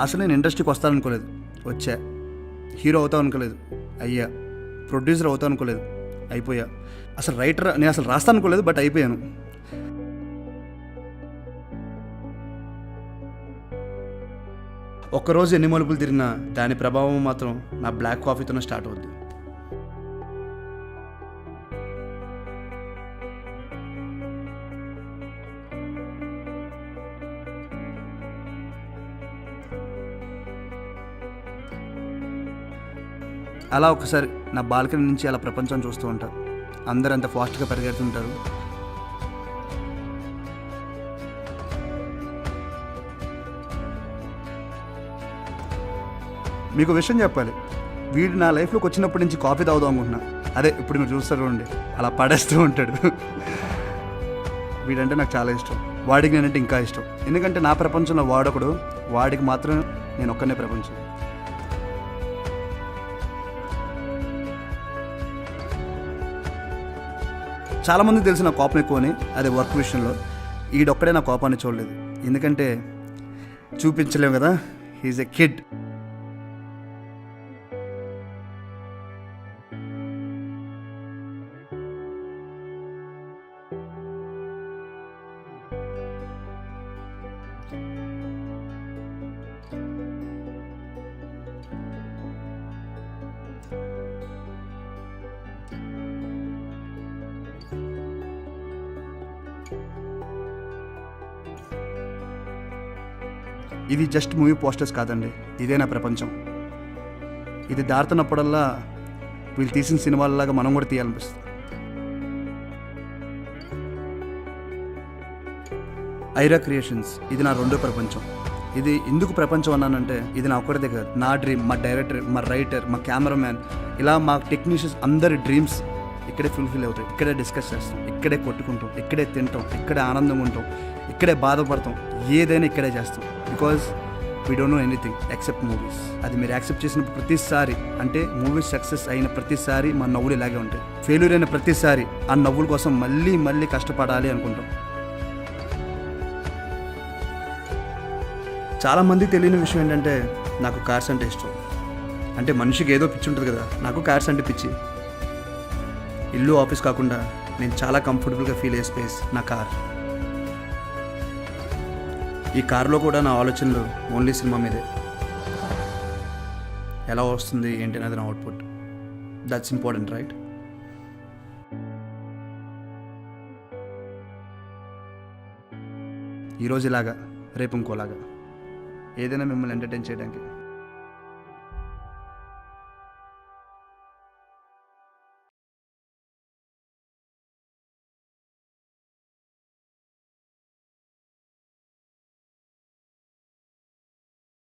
అసలు నేను ఇండస్ట్రీకి వస్తాననుకోలేదు, వచ్చా. హీరో అవుతాను అనుకోలేదు, అయ్యా. ప్రొడ్యూసర్ అవుతాను అనుకోలేదు, అయిపోయా. అసలు రైటర్ నేను అసలు రాస్తాను అనుకోలేదు, బట్ అయిపోయాను. ఒక్కరోజు ఎన్ని మలుపులు తిరిగినా దాని ప్రభావం మాత్రం నా బ్లాక్ కాఫీతోనే స్టార్ట్ అవుద్ది. అలా ఒకసారి నా బాల్కనీ నుంచి అలా ప్రపంచం చూస్తూ ఉంటారు. అందరూ అంత ఫాస్ట్గా పరిగెడుతుంటారు. మీకు విషయం చెప్పాలి, వీడు నా లైఫ్లోకి వచ్చినప్పటి నుంచి కాఫీ తాగుదాం అనుకుంటున్నా. అదే ఇప్పుడు మీరు చూస్తారు చూడండి, అలా పడేస్తూ ఉంటాడు. వీడంటే నాకు చాలా ఇష్టం, వాడికి నేనంటే ఇంకా ఇష్టం. ఎందుకంటే నా ప్రపంచంలో వాడొకడు, వాడికి మాత్రం నేను ఒక్కనే ప్రపంచం. చాలామందికి తెలిసి నా కోపం ఎక్కువ అని, అదే వర్క్ విషయంలో. ఈడొక్కడే నా కోపాన్ని చూడలేదు, ఎందుకంటే చూపించలేము కదా, హీఈస్ ఎ కిడ్. ఇది జస్ట్ మూవీ పోస్టర్స్ కాదండి, ఇదే నా ప్రపంచం. ఇది దాడుతున్నప్పుడల్లా వీళ్ళు తీసిన సినిమాలలాగా మనం కూడా తీయాలనిపిస్తుంది. ఐరా క్రియేషన్స్ ఇది నా రెండో ప్రపంచం. ఇది ఎందుకు ప్రపంచం అన్నానంటే, ఇది నా ఒక్కడిదే కాదు, నా డ్రీమ్, మా డైరెక్టర్, మా రైటర్, మా కెమెరామ్యాన్, ఇలా మా టెక్నీషియన్స్ అందరి డ్రీమ్స్ ఇక్కడే ఫుల్ఫిల్ అవుతాయి. ఇక్కడే డిస్కస్ చేస్తాం, ఇక్కడే కొట్టుకుంటాం, ఇక్కడే తింటాం, ఇక్కడే ఆనందంగా ఉంటాం, ఇక్కడే బాధపడతాం, ఏదైనా ఇక్కడే చేస్తాం. Because we don't know anything except movies. అది మీరు యాక్సెప్ట్ చేసిన ప్రతిసారి, అంటే మూవీస్ సక్సెస్ అయిన ప్రతిసారి మా నవ్వులు ఇలాగే ఉంటాయి. ఫెయిల్యూర్ అయిన ప్రతిసారి ఆ నవ్వుల కోసం మళ్ళీ మళ్ళీ కష్టపడాలి అనుకుంటాం. చాలామందికి తెలియని విషయం ఏంటంటే, నాకు కార్స్ అంటే ఇష్టం. అంటే మనిషికి ఏదో పిచ్చి ఉంటుంది కదా, నాకు కార్స్ అంటే పిచ్చి. ఇల్లు ఆఫీస్ కాకుండా నేను చాలా కంఫర్టబుల్గా ఫీల్ అయ్యే స్పేస్ నా కార్. ఈ కారులో కూడా నా ఆలోచనలు ఓన్లీ సినిమా మీదే. ఎలా వస్తుంది ఏంటి అనేది నా అవుట్పుట్. That's important, right? ఈరోజు ఇలాగా, రేపు ఇంకోలాగా, ఏదైనా మిమ్మల్ని ఎంటర్టైన్ చేయడానికి.